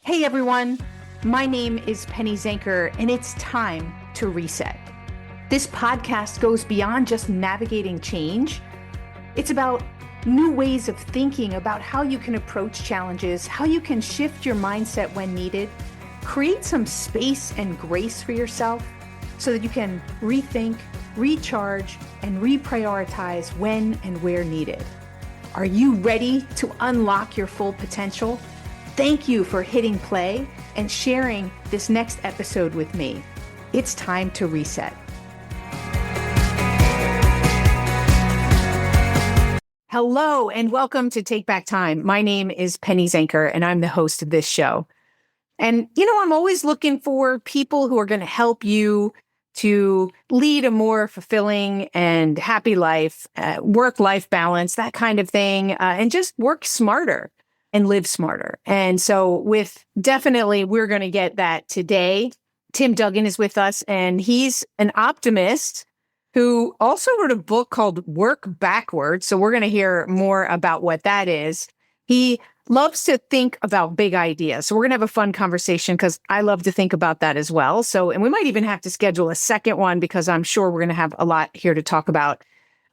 Hey everyone, my name is Penny Zanker, and it's time to reset. This podcast goes beyond just navigating change. It's about new ways of thinking about how you can approach challenges, how you can shift your mindset when needed, create some space and grace for yourself so that you can rethink, recharge, and reprioritize when and where needed. Are you ready to unlock your full potential? Thank you for hitting play and sharing this next episode with me. It's time to reset. Hello and welcome to Take Back Time. My name is Penny Zanker and I'm the host of this show. And I'm always looking for people who are going to help you to lead a more fulfilling and happy life, work-life balance, that kind of thing, and just work smarter and live smarter. And so we're going to get that today. Tim Duggan is with us, and he's an optimist who also wrote a book called Work Backwards. So we're going to hear more about what that is. He loves to think about big ideas. So we're going to have a fun conversation because I love to think about that as well. And we might even have to schedule a second one because I'm sure we're going to have a lot here to talk about.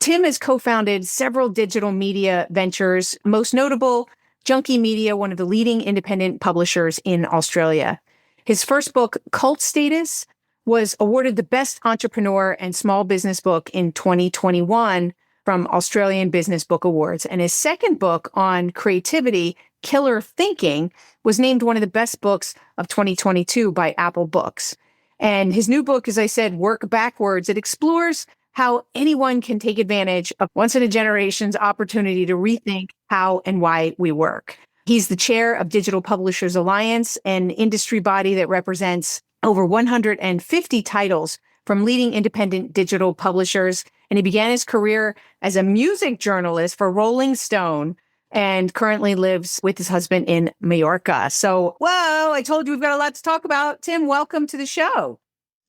Tim has co-founded several digital media ventures, most notable Junkie Media, one of the leading independent publishers in Australia. His first book, Cult Status, was awarded the Best Entrepreneur and Small Business Book in 2021 from Australian Business Book Awards. And his second book on creativity, Killer Thinking, was named one of the best books of 2022 by Apple Books. And his new book, as I said, Work Backwards, it explores how anyone can take advantage of once-in-a-generation's opportunity to rethink how and why we work. He's the chair of Digital Publishers Alliance, an industry body that represents over 150 titles from leading independent digital publishers. And he began his career as a music journalist for Rolling Stone and currently lives with his husband in Mallorca. So, whoa, I told you we've got a lot to talk about. Tim, welcome to the show.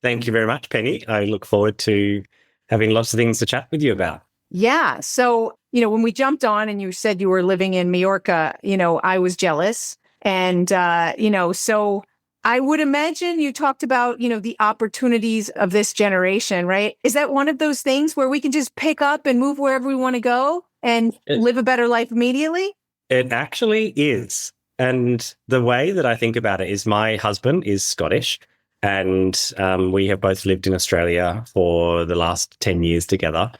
Thank you very much, Penny. I look forward to having lots of things to chat with you about. Yeah. So, when we jumped on and you said you were living in Mallorca, I was jealous. And, so I would imagine you talked about, the opportunities of this generation, right? Is that one of those things where we can just pick up and move wherever we want to go and live a better life immediately? It actually is. And the way that I think about it is my husband is Scottish. And we have both lived in Australia for the last 10 years together.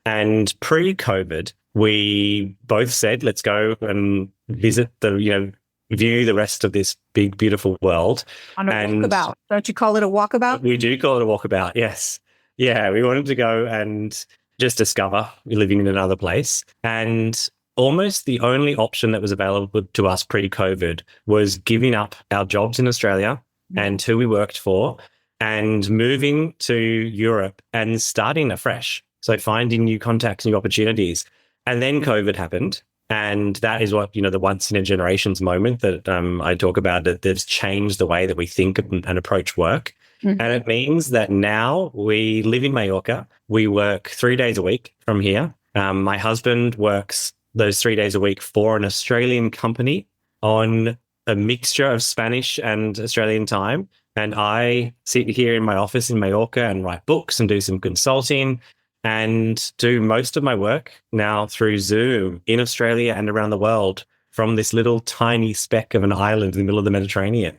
And pre-COVID, we both said, let's go and visit view the rest of this big, beautiful world. On a walkabout. Don't you call it a walkabout? We do call it a walkabout, yes. Yeah, we wanted to go and just discover living in another place. And almost the only option that was available to us pre-COVID was giving up our jobs in Australia and who we worked for, and moving to Europe and starting afresh. So finding new contacts, new opportunities. And then COVID happened. And that is what, the once in a generation's moment that I talk about, that's changed the way that we think and approach work. Mm-hmm. And it means that now we live in Mallorca. We work 3 days a week from here. My husband works those 3 days a week for an Australian company on a mixture of Spanish and Australian time. And I sit here in my office in Mallorca and write books and do some consulting and do most of my work now through Zoom in Australia and around the world from this little tiny speck of an island in the middle of the Mediterranean.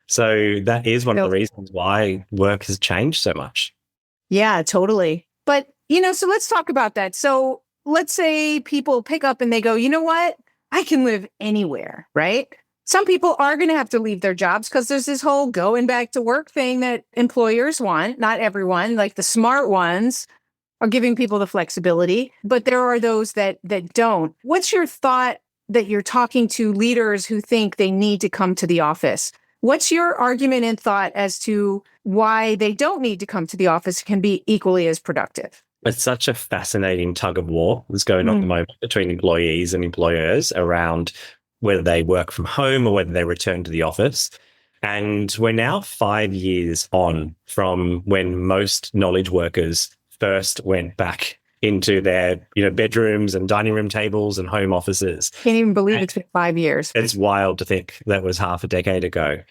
So that is one of the reasons why work has changed so much. Yeah, totally. But, so let's talk about that. So let's say people pick up and they go, you know what? I can live anywhere, right? Some people are going to have to leave their jobs because there's this whole going back to work thing that employers want. Not everyone, like the smart ones are giving people the flexibility, but there are those that don't. What's your thought that you're talking to leaders who think they need to come to the office? What's your argument and thought as to why they don't need to come to the office can be equally as productive? It's such a fascinating tug of war that's going on at the moment between employees and employers around whether they work from home or whether they return to the office. And we're now 5 years on from when most knowledge workers first went back into their, bedrooms and dining room tables and home offices. Can't even believe it's been 5 years. It's wild to think that was half a decade ago.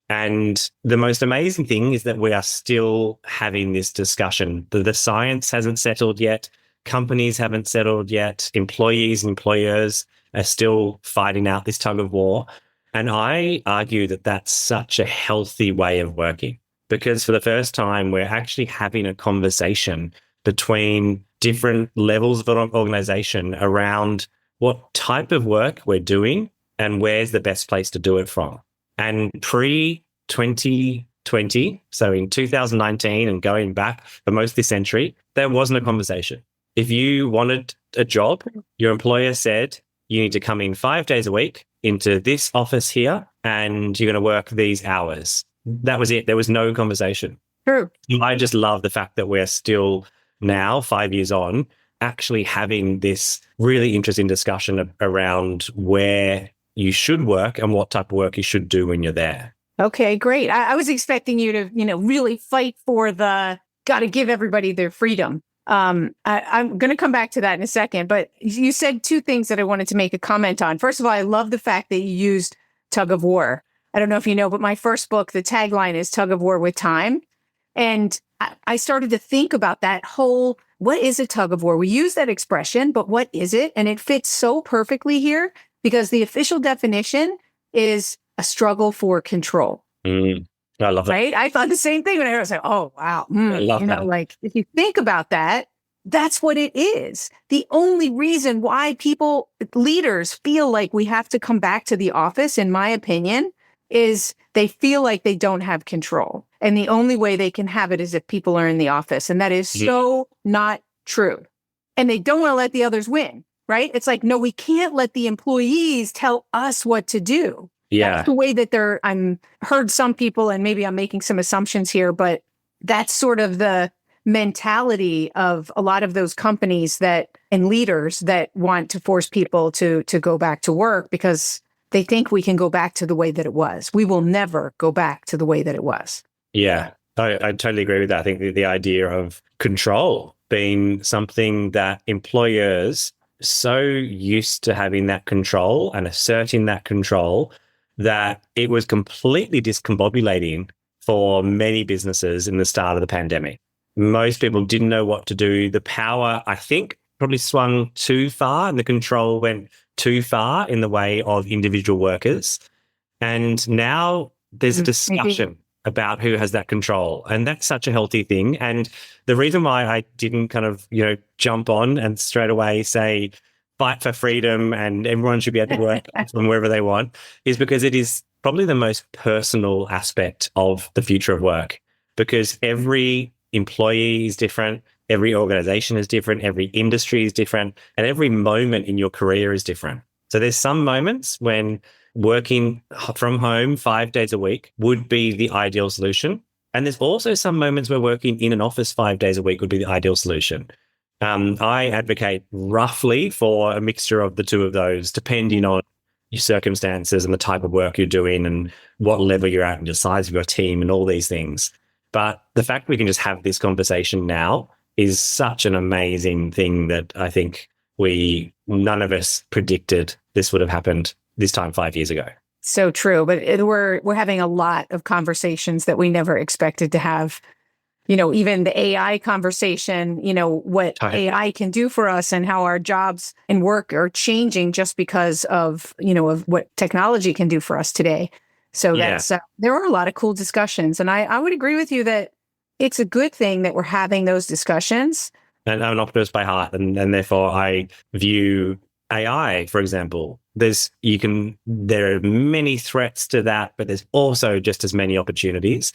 And the most amazing thing is that we are still having this discussion. The science hasn't settled yet. Companies haven't settled yet. Employees and employers are still fighting out this tug of war. And I argue that that's such a healthy way of working, because for the first time, we're actually having a conversation between different levels of an organization around what type of work we're doing and where's the best place to do it from. And pre-2020, so in 2019 and going back for most of the century, there wasn't a conversation. If you wanted a job, your employer said, you need to come in 5 days a week into this office here, and you're going to work these hours. That was it. There was no conversation. True. I just love the fact that we're still now, 5 years on, actually having this really interesting discussion around where you should work and what type of work you should do when you're there. Okay, great. I was expecting you to, really fight for the got to give everybody their freedom. I'm going to come back to that in a second, but you said two things that I wanted to make a comment on. First of all, I love the fact that you used tug of war. I don't know if you know, but my first book, the tagline is Tug of War with Time. And I started to think about that whole, what is a tug of war? We use that expression, but what is it? And it fits so perfectly here because the official definition is a struggle for control. I love that. Right? I thought the same thing when I was like, oh, wow. I love that. Like if you think about that, that's what it is. The only reason why leaders feel like we have to come back to the office, in my opinion, is they feel like they don't have control. And the only way they can have it is if people are in the office. And that is so not true. And they don't want to let the others win, right? It's like, no, we can't let the employees tell us what to do. Yeah. That's the way that I'm heard some people, and maybe I'm making some assumptions here, but that's sort of the mentality of a lot of those companies and leaders that want to force people to go back to work because they think we can go back to the way that it was. We will never go back to the way that it was. Yeah, I totally agree with that. I think the idea of control being something that employers so used to having that control and asserting that control that it was completely discombobulating for many businesses in the start of the pandemic. Most people didn't know what to do. The power, I think, probably swung too far and the control went too far in the way of individual workers. And now there's a discussion about who has that control. And that's such a healthy thing. And the reason why I didn't kind of, jump on and straight away say, fight for freedom and everyone should be able to work from wherever they want is because it is probably the most personal aspect of the future of work, because every employee is different. Every organization is different. Every industry is different. And every moment in your career is different. So there's some moments when working from home 5 days a week would be the ideal solution. And there's also some moments where working in an office 5 days a week would be the ideal solution. I advocate roughly for a mixture of the two of those, depending on your circumstances and the type of work you're doing and what level you're at and the size of your team and all these things. But the fact we can just have this conversation now is such an amazing thing that I think none of us predicted this would have happened this time 5 years ago. So true. But we're having a lot of conversations that we never expected to have. Even the AI conversation, what AI can do for us and how our jobs and work are changing just because of what technology can do for us today. So that's there are a lot of cool discussions. And I would agree with you that it's a good thing that we're having those discussions. And I'm an optimist by heart. And therefore I view AI, for example, there are many threats to that, but there's also just as many opportunities.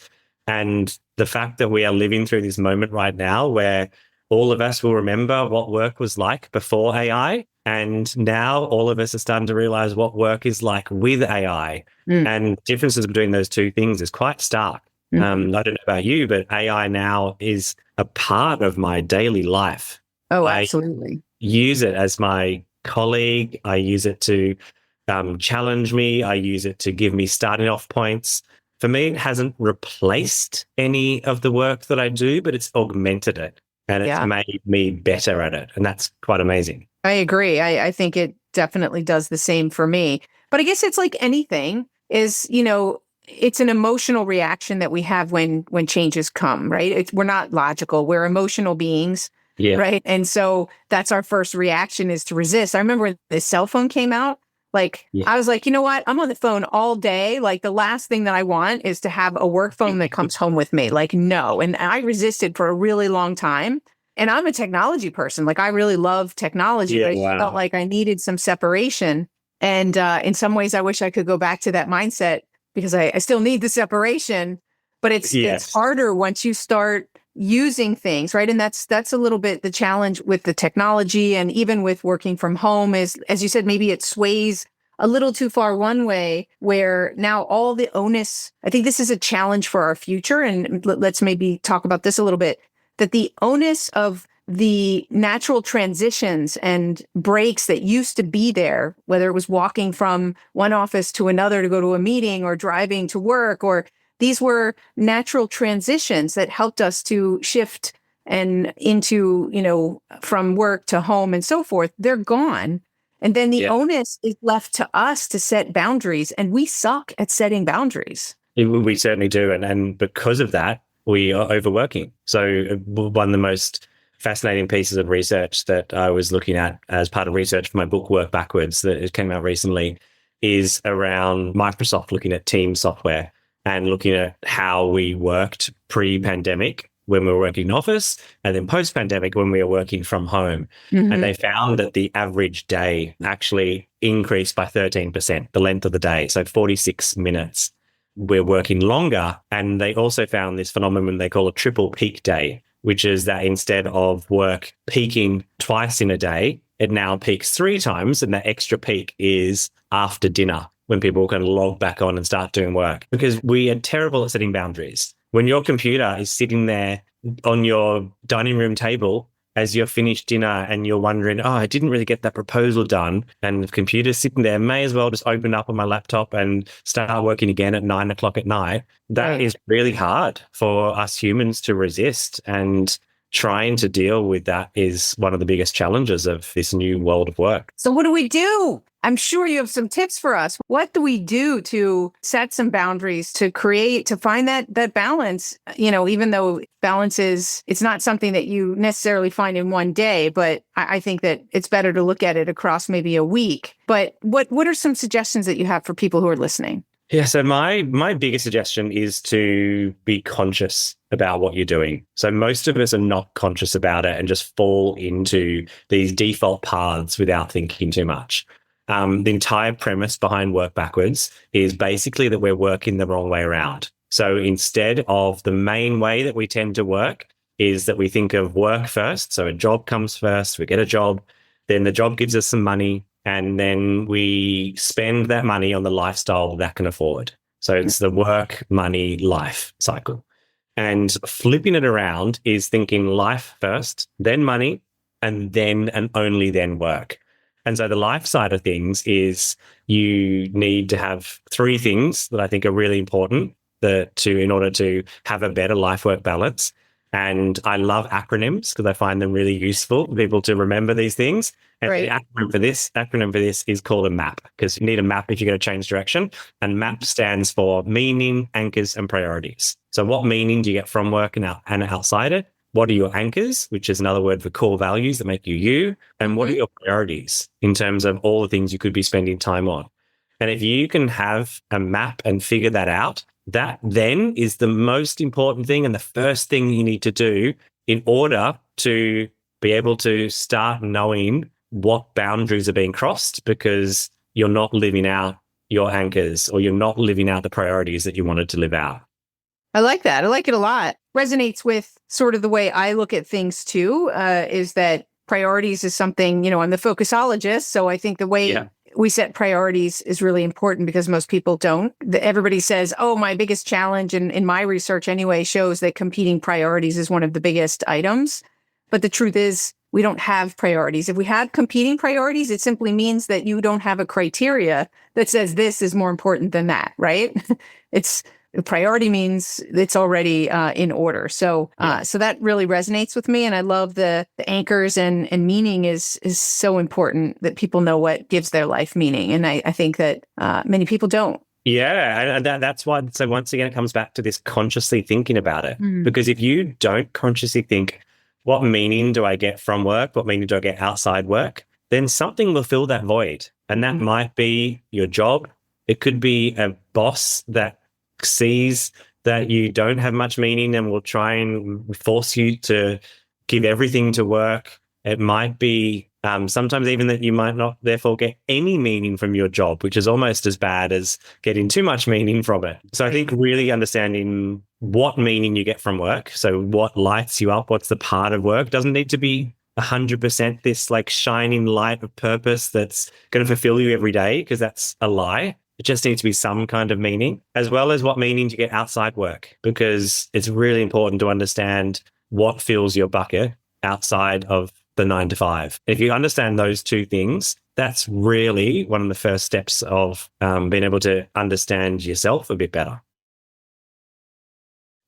And the fact that we are living through this moment right now where all of us will remember what work was like before AI. And now all of us are starting to realize what work is like with AI. And differences between those two things is quite stark. I don't know about you, but AI now is a part of my daily life. Oh, absolutely. I use it as my colleague. I use it to challenge me. I use it to give me starting off points. For me, it hasn't replaced any of the work that I do, but it's augmented it. and it's Yeah, made me better at it. And that's quite amazing. I agree. I think it definitely does the same for me. But I guess it's like anything is, it's an emotional reaction that we have when changes come, right? We're not logical. We're emotional beings, Yeah. right? And so that's our first reaction is to resist. I remember when the cell phone came out, like Yeah. I was like, you know what? I'm on the phone all day. Like the last thing that I want is to have a work phone that comes home with me. Like, no. And I resisted for a really long time. And I'm a technology person. Like I really love technology, Yeah. but I just felt Wow. like I needed some separation. And in some ways, I wish I could go back to that mindset because I still need the separation. But it's Yes. harder once you start using things, right? And that's a little bit the challenge with the technology and even with working from home is, as you said, maybe it sways a little too far one way where now all the onus, I think this is a challenge for our future. And let's maybe talk about this a little bit, that the onus of the natural transitions and breaks that used to be there, whether it was walking from one office to another to go to a meeting or driving to work, or these were natural transitions that helped us to shift and into, from work to home and so forth. They're gone. And then the Yeah. onus is left to us to set boundaries, and we suck at setting boundaries. We certainly do. And because of that, we are overworking. So one of the most fascinating pieces of research that I was looking at as part of research for my book, Work Backwards, that it came out recently, is around Microsoft looking at team software and looking at how we worked pre-pandemic when we were working in office and then post-pandemic when we were working from home. Mm-hmm. And they found that the average day actually increased by 13%, the length of the day. So 46 minutes. We're working longer. And they also found this phenomenon they call a triple peak day, which is that instead of work peaking twice in a day, it now peaks 3 times. And that extra peak is after dinner when people can log back on and start doing work, because we are terrible at setting boundaries. When your computer is sitting there on your dining room table as you're finished dinner and you're wondering, oh, I didn't really get that proposal done, and the computer's sitting there, may as well just open up on my laptop and start working again at 9 o'clock at night. That Right. is really hard for us humans to resist. And trying to deal with that is one of the biggest challenges of this new world of work. So what do we do? I'm sure you have some tips for us. What do we do to set some boundaries, to find that balance? Even though balance it's not something that you necessarily find in one day, but I think that it's better to look at it across maybe a week. But what are some suggestions that you have for people who are listening? Yeah, so my biggest suggestion is to be conscious about what you're doing. So most of us are not conscious about it and just fall into these default paths without thinking too much. The entire premise behind Work Backwards is basically that we're working the wrong way around. So instead of the main way that we tend to work is that we think of work first. So a job comes first, we get a job, then the job gives us some money, and then we spend that money on the lifestyle that can afford. So it's the work, money, life cycle. And flipping it around is thinking life first, then money, and then and only then work. And so the life side of things is you need to have 3 things that I think are really important in order to have a better life-work balance. And I love acronyms because I find them really useful for people to remember these things. And Right. the acronym for this is called a MAP, because you need a map if you're going to change direction. And MAP stands for meaning, anchors, and priorities. So what meaning do you get from work and outside it? What are your anchors, which is another word for core values that make you you? And what are your priorities in terms of all the things you could be spending time on? And if you can have a map and figure that out, that then is the most important thing and the first thing you need to do in order to be able to start knowing what boundaries are being crossed, because you're not living out your anchors or you're not living out the priorities that you wanted to live out. I like that. I like it a lot. Resonates with sort of the way I look at things too, is that priorities is something, I'm the focusologist. So I think the way we set priorities is really important because most people don't. Everybody says, oh, my biggest challenge, and in my research anyway, shows that competing priorities is one of the biggest items. But the truth is, we don't have priorities. If we had competing priorities, it simply means that you don't have a criteria that says this is more important than that, right? priority means it's already in order. So so that really resonates with me. And I love the anchors and meaning is so important that people know what gives their life meaning. And I think that many people don't. Yeah, and that's why. So once again, it comes back to this consciously thinking about it. Mm. Because if you don't consciously think, what meaning do I get from work? What meaning do I get outside work? Then something will fill that void. And that might be your job. It could be a boss that sees that you don't have much meaning and will try and force you to give everything to work. It might be sometimes even that you might not therefore get any meaning from your job, which is almost as bad as getting too much meaning from it. So I think really understanding what meaning you get from work, so what lights you up, what's the part of work, doesn't need to be 100% this like shining light of purpose that's going to fulfill you every day, because that's a lie. It just needs to be some kind of meaning, as well as what meaning you get outside work, because it's really important to understand what fills your bucket outside of the 9 to 5. If you understand those two things, that's really one of the first steps of being able to understand yourself a bit better.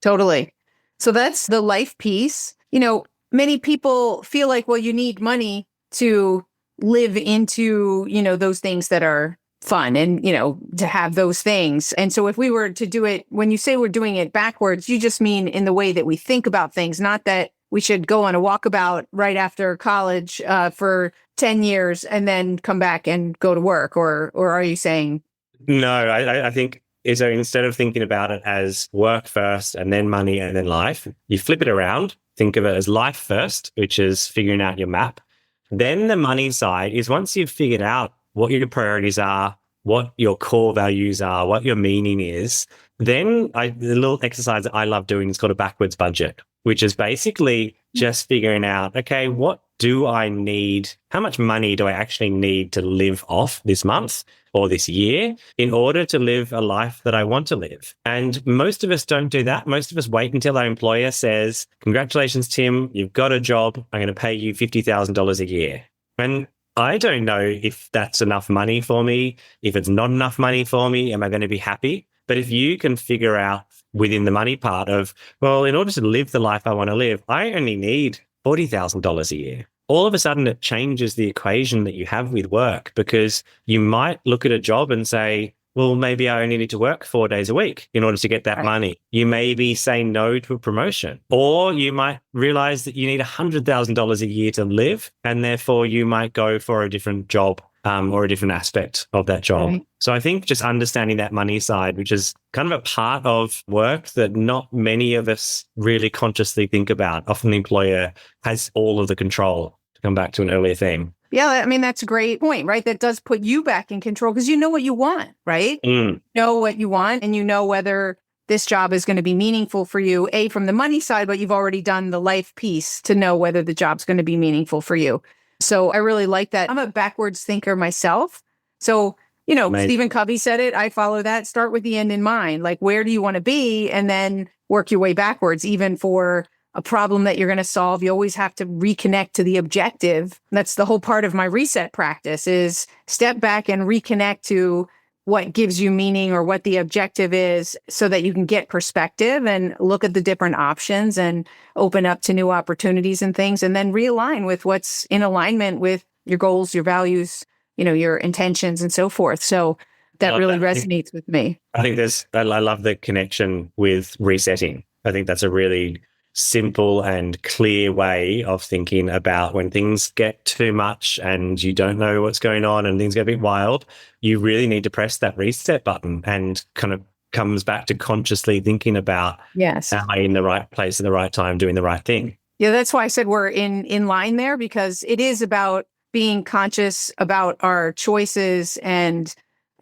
Totally. So that's the life piece. You know, many people feel like, well, you need money to live into, you know, those things that are fun and, you know, to have those things. And so if we were to do it, when you say we're doing it backwards, you just mean in the way that we think about things, not that we should go on a walkabout right after college for 10 years and then come back and go to work, or are you saying? No, I think so instead of thinking about it as work first and then money and then life, you flip it around. Think of it as life first, which is figuring out your map. Then the money side is once you've figured out what your priorities are, what your core values are, what your meaning is, then the little exercise that I love doing is called a backwards budget, which is basically just figuring out, okay, what do I need? How much money do I actually need to live off this month or this year in order to live a life that I want to live? And most of us don't do that. Most of us wait until our employer says, congratulations, Tim, you've got a job. I'm going to pay you $50,000 a year. And I don't know if that's enough money for me. If it's not enough money for me, am I going to be happy? But if you can figure out within the money part of, well, in order to live the life I want to live, I only need $40,000 a year. All of a sudden, it changes the equation that you have with work, because you might look at a job and say, well, maybe I only need to work 4 days a week in order to get that money. You maybe say no to a promotion, or you might realize that you need $100,000 a year to live, and therefore you might go for a different job or a different aspect of that job. Right. So I think just understanding that money side, which is kind of a part of work that not many of us really consciously think about. Often the employer has all of the control, to come back to an earlier theme. Yeah, I mean, that's a great point, right? That does put you back in control because you know what you want, right? You know what you want, and you know whether this job is going to be meaningful for you, from the money side, but you've already done the life piece to know whether the job's going to be meaningful for you. So I really like that. I'm a backwards thinker myself. So, you know, Amazing. Stephen Covey said it. I follow that. Start with the end in mind. Like, where do you want to be? And then work your way backwards. Even for a problem that you're going to solve, you always have to reconnect to the objective. That's the whole part of my reset practice, is step back and reconnect to what gives you meaning or what the objective is, so that you can get perspective and look at the different options and open up to new opportunities and things, and then realign with what's in alignment with your goals, your values, you know, your intentions and so forth. So that really resonates with me. I think I love the connection with resetting. I think that's a really simple and clear way of thinking about when things get too much and you don't know what's going on and things get a bit wild. You really need to press that reset button, and kind of comes back to consciously thinking about, yes, am I in the right place at the right time, doing the right thing? Yeah, that's why I said we're in line there, because it is about being conscious about our choices and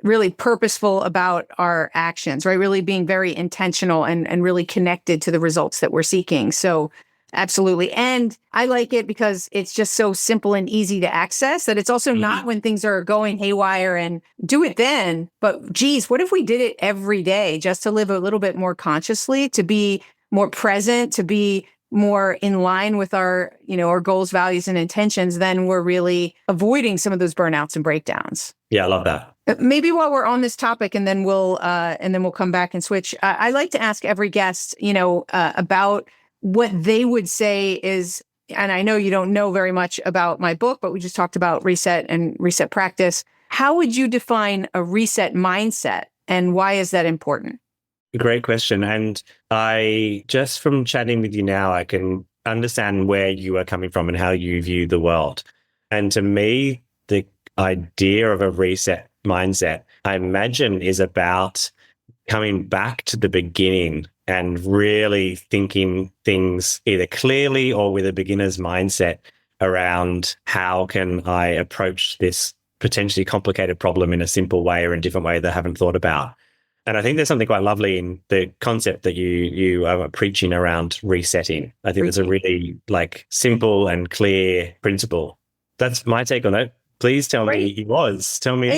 really purposeful about our actions, right? Really being very intentional and really connected to the results that we're seeking. So absolutely. And I like it because it's just so simple and easy to access, that it's also not when things are going haywire and do it then. But geez, what if we did it every day just to live a little bit more consciously, to be more present, to be more in line with our, you know, our goals, values, and intentions? Then we're really avoiding some of those burnouts and breakdowns. Yeah, I love that. Maybe while we're on this topic, and then we'll come back and switch. I like to ask every guest, about what they would say is, and I know you don't know very much about my book, but we just talked about reset and reset practice. How would you define a reset mindset, and why is that important? Great question. And I just from chatting with you now, I can understand where you are coming from and how you view the world. And to me, the idea of a reset mindset, I imagine, is about coming back to the beginning and really thinking things either clearly or with a beginner's mindset around how can I approach this potentially complicated problem in a simple way or in a different way that I haven't thought about. And I think there's something quite lovely in the concept that you are preaching around resetting. I think it's a really simple and clear principle. That's my take on it. Please tell me yours. Tell me.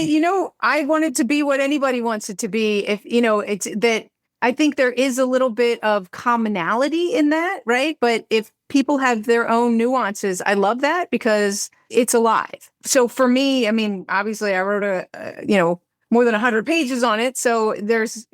I want it to be what anybody wants it to be. If, it's that I think there is a little bit of commonality in that, right? But if people have their own nuances, I love that because it's alive. So for me, I mean, obviously I wrote more than 100 pages on it. So there's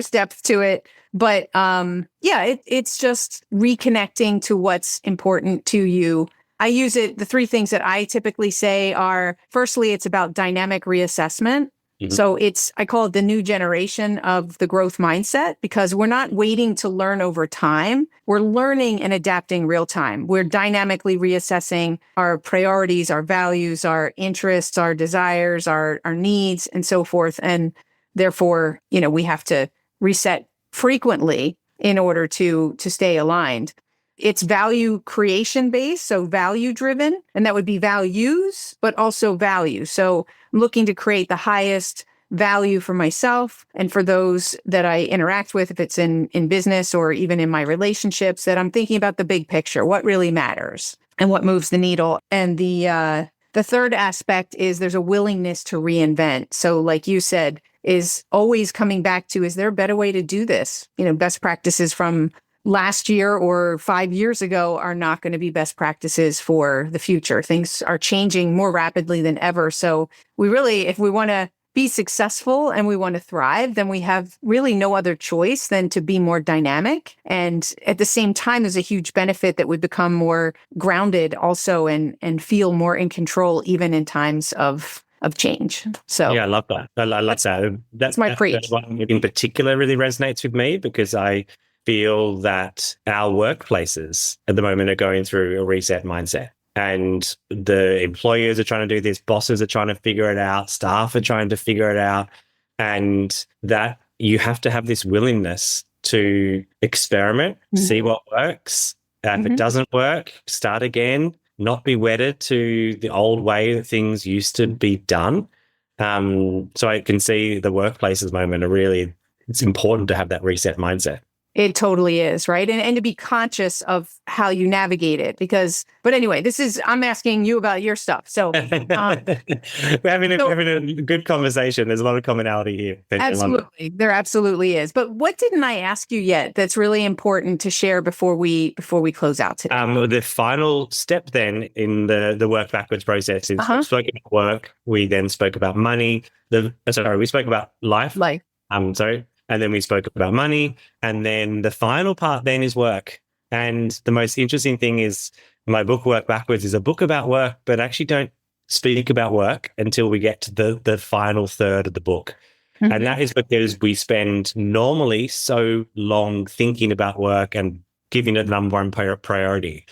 depth to it. But it's just reconnecting to what's important to you. I use it. The three things that I typically say are, firstly, it's about dynamic reassessment. Mm-hmm. So I call it the new generation of the growth mindset, because we're not waiting to learn over time. We're learning and adapting real time. We're dynamically reassessing our priorities, our values, our interests, our desires, our needs, and so forth. And therefore, we have to reset frequently in order to stay aligned. It's value creation based, so value driven, and that would be values, but also value. So I'm looking to create the highest value for myself and for those that I interact with, if it's in business or even in my relationships, that I'm thinking about the big picture, what really matters and what moves the needle. And the third aspect is there's a willingness to reinvent. So like you said, is always coming back to, is there a better way to do this? Best practices from last year or 5 years ago are not going to be best practices for the future. Things are changing more rapidly than ever. So we really, if we want to be successful and we want to thrive, then we have really no other choice than to be more dynamic. And at the same time, there's a huge benefit that we become more grounded also and feel more in control, even in times of change. So yeah, I love that. I love that. That's my preach. That one in particular really resonates with me, because I feel that our workplaces at the moment are going through a reset mindset, and the employers are trying to do this, bosses are trying to figure it out, staff are trying to figure it out, and that you have to have this willingness to experiment, see what works. If it doesn't work, start again, not be wedded to the old way that things used to be done. So I can see the workplaces moment it's important to have that reset mindset. It totally is, right? And to be conscious of how you navigate it, but anyway, I'm asking you about your stuff. So we're having a good conversation. There's a lot of commonality here. Absolutely. There absolutely is. But what didn't I ask you yet that's really important to share before we close out today? The final step then in the work backwards process is we spoke about work. We then spoke about money. We spoke about life. And then we spoke about money. And then the final part then is work. And the most interesting thing is my book, Work Backwards, is a book about work, but actually don't speak about work until we get to the final third of the book. Mm-hmm. And that is because we spend normally so long thinking about work and giving it the number one priority.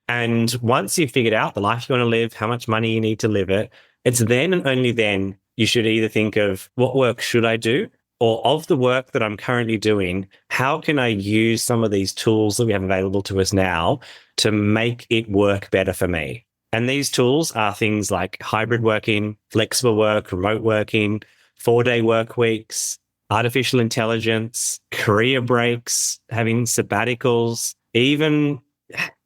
And once you've figured out the life you want to live, how much money you need to live it, it's then and only then you should either think of what work should I do? Or of the work that I'm currently doing, how can I use some of these tools that we have available to us now to make it work better for me? And these tools are things like hybrid working, flexible work, remote working, 4-day work weeks, artificial intelligence, career breaks, having sabbaticals, even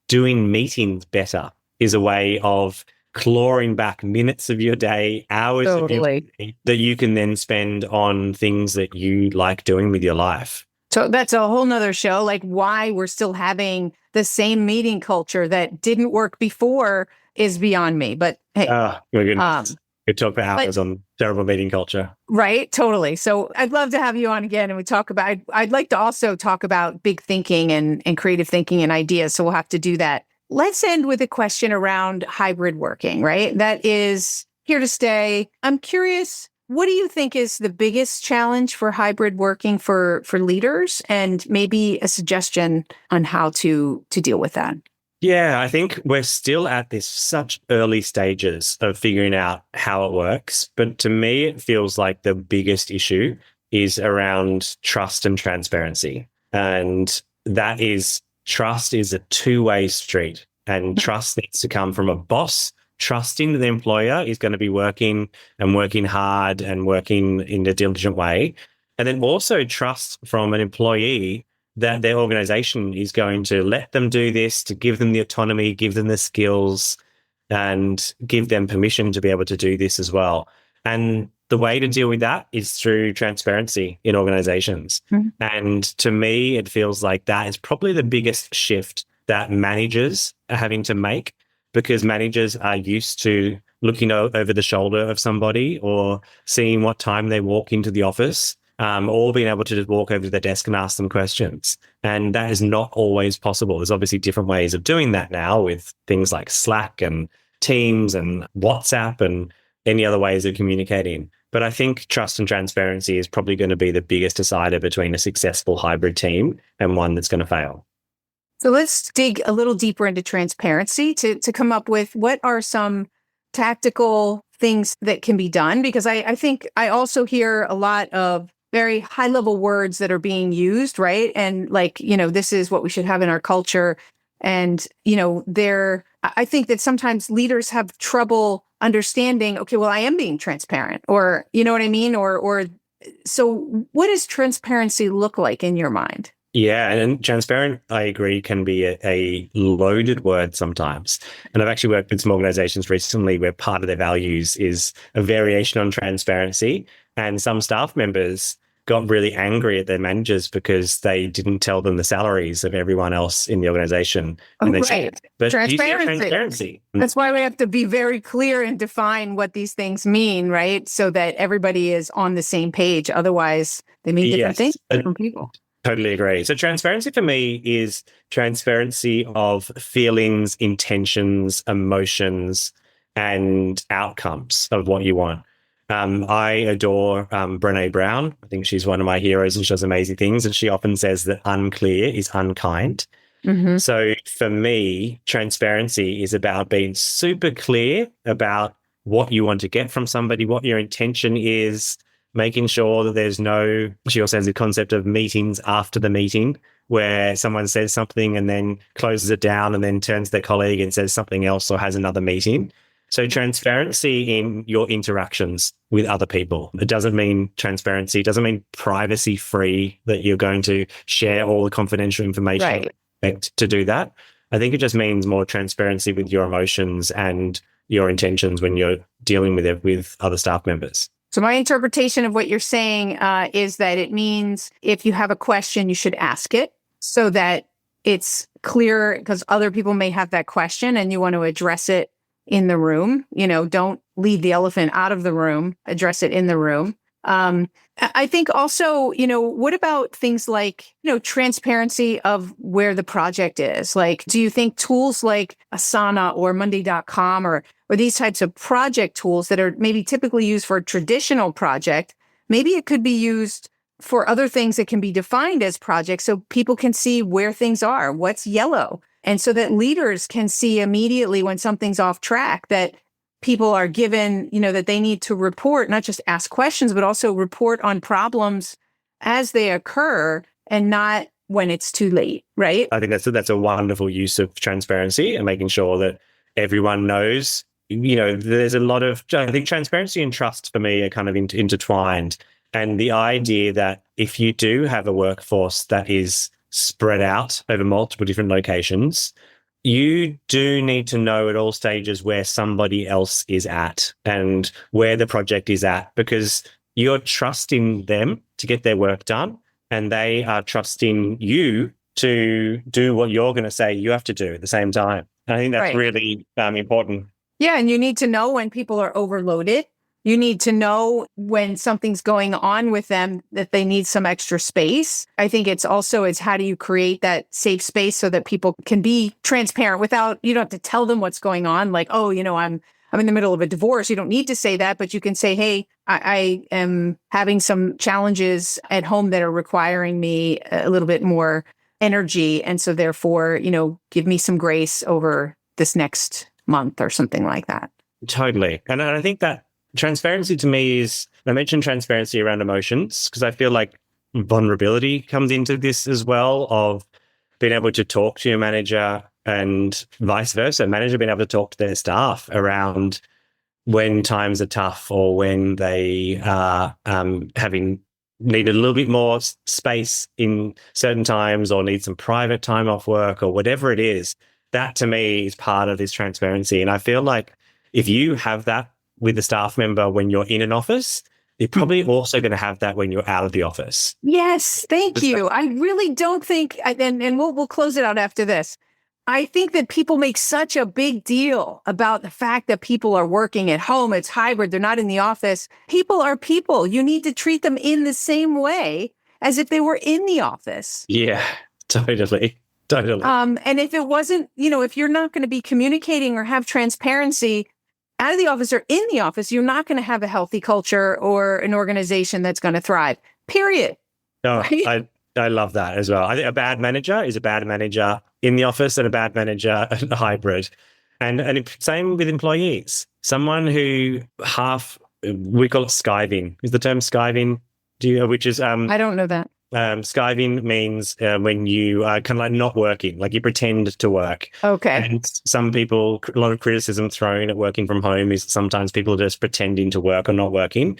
doing meetings better is a way of clawing back minutes of your day, hours of your day that you can then spend on things that you like doing with your life. So that's a whole nother show, like why we're still having the same meeting culture that didn't work before is beyond me. But hey, my goodness. Could talk for But hours on terrible meeting culture. right, totally. So I'd love to have you on again and we talk about, I'd like to also talk about big thinking and creative thinking and ideas. So we'll have to do that. Let's end with a question around hybrid working, right? That is here to stay. I'm curious, what do you think is the biggest challenge for hybrid working for leaders, and maybe a suggestion on how to deal with that? Yeah, I think we're still at this such early stages of figuring out how it works. But to me, it feels like the biggest issue is around trust and transparency. And that is, trust is a two-way street, and trust needs to come from a boss trusting that the employer is going to be working and working hard and working in a diligent way. And then also trust from an employee that their organization is going to let them do this, to give them the autonomy, give them the skills, and give them permission to be able to do this as well. And the way to deal with that is through transparency in organizations. Mm-hmm. And to me, it feels like that is probably the biggest shift that managers are having to make, because managers are used to looking over the shoulder of somebody or seeing what time they walk into the office. Or being able to just walk over to their desk and ask them questions. And that is not always possible. There's obviously different ways of doing that now with things like Slack and Teams and WhatsApp and any other ways of communicating. But I think trust and transparency is probably going to be the biggest decider between a successful hybrid team and one that's going to fail. So let's dig a little deeper into transparency to come up with what are some tactical things that can be done, because I think I also hear a lot of very high level words that are being used, right? And like, this is what we should have in our culture. And, I think that sometimes leaders have trouble understanding, okay, well, I am being transparent, or, you know what I mean? Or so what does transparency look like in your mind? Yeah, and transparent, I agree, can be a loaded word sometimes. And I've actually worked with some organizations recently where part of their values is a variation on transparency. And some staff members got really angry at their managers because they didn't tell them the salaries of everyone else in the organization. And they said, but transparency. That's why we have to be very clear and define what these things mean, right? So that everybody is on the same page. Otherwise, they mean different things to different people. Totally agree. So transparency for me is transparency of feelings, intentions, emotions, and outcomes of what you want. I adore Brené Brown. I think she's one of my heroes and she does amazing things. And she often says that unclear is unkind. Mm-hmm. So for me, transparency is about being super clear about what you want to get from somebody, what your intention is, making sure that there's no, she also has the concept of meetings after the meeting, where someone says something and then closes it down and then turns to their colleague and says something else or has another meeting. So transparency in your interactions with other people. It doesn't mean transparency. It doesn't mean privacy free, that you're going to share all the confidential information to do that. I think it just means more transparency with your emotions and your intentions when you're dealing with other staff members. So my interpretation of what you're saying is that it means if you have a question, you should ask it so that it's clear, because other people may have that question and you want to address it in the room. Don't leave the elephant out of the room, address it in the room. I think also, what about things like, transparency of where the project is? Like, do you think tools like Asana or Monday.com or these types of project tools that are maybe typically used for a traditional project, maybe it could be used for other things that can be defined as projects so people can see where things are, what's yellow, and so that leaders can see immediately when something's off track, that people are given, that they need to report, not just ask questions, but also report on problems as they occur and not when it's too late, right? I think that's a wonderful use of transparency and making sure that everyone knows. There's a lot of, I think transparency and trust for me are kind of intertwined. And the idea that if you do have a workforce that is spread out over multiple different locations, you do need to know at all stages where somebody else is at and where the project is at, because you're trusting them to get their work done and they are trusting you to do what you're going to say you have to do at the same time. And I think that's really important. Yeah, and you need to know when people are overloaded You need to know when something's going on with them that they need some extra space. I think it's how do you create that safe space so that people can be transparent without, you don't have to tell them what's going on. Like, oh, I'm in the middle of a divorce. You don't need to say that, but you can say, hey, I am having some challenges at home that are requiring me a little bit more energy. And so therefore, give me some grace over this next month or something like that. Totally. And I think that transparency to me I mentioned transparency around emotions because I feel like vulnerability comes into this as well, of being able to talk to your manager and vice versa, manager being able to talk to their staff around when times are tough or when they are needed a little bit more space in certain times or need some private time off work or whatever it is. That to me is part of this transparency. And I feel like if you have that with a staff member when you're in an office, you're probably also going to have that when you're out of the office. Yes, thank you. I really don't think, and we'll close it out after this. I think that people make such a big deal about the fact that people are working at home. It's hybrid. They're not in the office. People are people. You need to treat them in the same way as if they were in the office. Yeah, totally. And if it wasn't, if you're not going to be communicating or have transparency out of the office or in the office, you're not going to have a healthy culture or an organization that's going to thrive, period. Oh, right? I love that as well. I think a bad manager is a bad manager in the office and a bad manager a hybrid. And same with employees. Someone who we call it skiving. Is the term skiving? Which is I don't know that. Skiving means when you are kind of like not working, like you pretend to work. Okay. And some people, a lot of criticism thrown at working from home is sometimes people are just pretending to work or not working.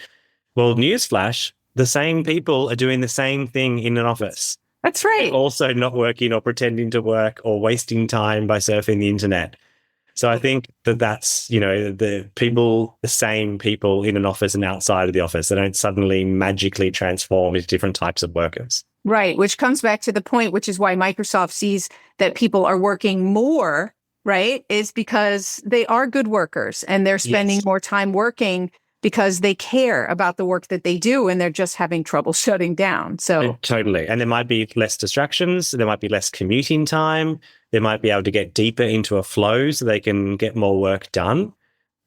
Well, newsflash, the same people are doing the same thing in an office. That's right. They're also not working or pretending to work or wasting time by surfing the internet. So I think that's, the same people in an office and outside of the office. They don't suddenly magically transform into different types of workers. Right. Which comes back to the point, which is why Microsoft sees that people are working more, right? Is because they are good workers and they're spending more time working because they care about the work that they do and they're just having trouble shutting down. So totally. And there might be less distractions. There might be less commuting time. They might be able to get deeper into a flow so they can get more work done.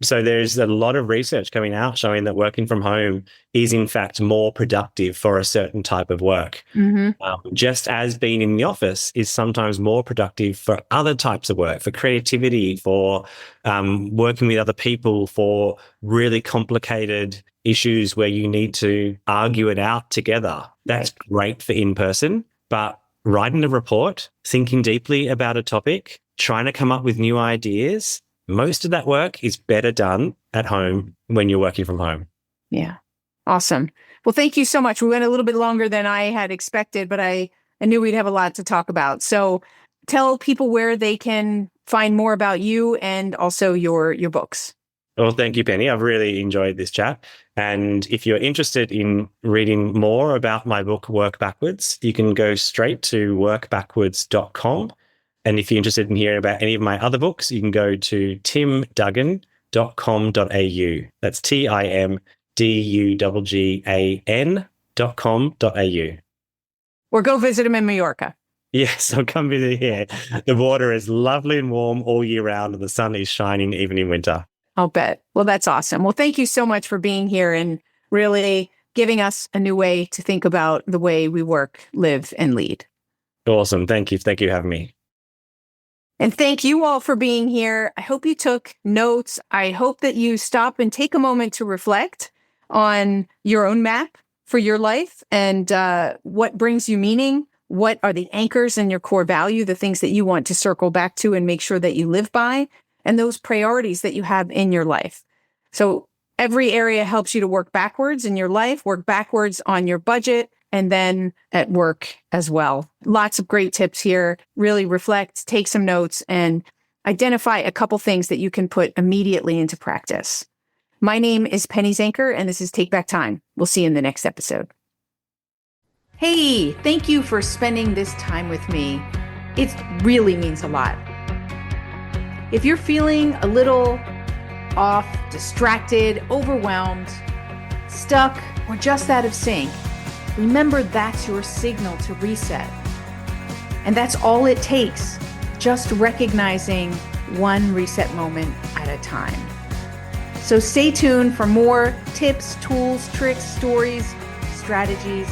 So there's a lot of research coming out showing that working from home is in fact more productive for a certain type of work. Mm-hmm. Just as being in the office is sometimes more productive for other types of work, for creativity, for working with other people, for really complicated issues where you need to argue it out together. That's great for in-person, but writing a report, thinking deeply about a topic, trying to come up with new ideas, most of that work is better done at home when you're working from home. Yeah. Awesome. Well, thank you so much. We went a little bit longer than I had expected, but I knew we'd have a lot to talk about. So tell people where they can find more about you and also your books. Well, thank you, Penny. I've really enjoyed this chat. And if you're interested in reading more about my book, Work Backwards, you can go straight to workbackwards.com. And if you're interested in hearing about any of my other books, you can go to timduggan.com.au. That's timduggan.com.au. Or go visit him in Mallorca. Yes, I'll come visit here. The water is lovely and warm all year round, and the sun is shining even in winter. I'll bet. Well, that's awesome. Well, thank you so much for being here and really giving us a new way to think about the way we work, live, and lead. Awesome. Thank you. Thank you for having me. And thank you all for being here. I hope you took notes. I hope that you stop and take a moment to reflect on your own map for your life and what brings you meaning. What are the anchors in your core value, the things that you want to circle back to and make sure that you live by, and those priorities that you have in your life. So every area helps you to work backwards in your life, work backwards on your budget, and then at work as well. Lots of great tips here. Really reflect, take some notes, and identify a couple things that you can put immediately into practice. My name is Penny Zanker, and this is Take Back Time. We'll see you in the next episode. Hey, thank you for spending this time with me. It really means a lot. If you're feeling a little off, distracted, overwhelmed, stuck, or just out of sync, remember that's your signal to reset. And that's all it takes, just recognizing one reset moment at a time. So stay tuned for more tips, tools, tricks, stories, strategies,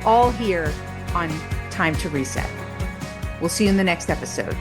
all here on Time to Reset. We'll see you in the next episode.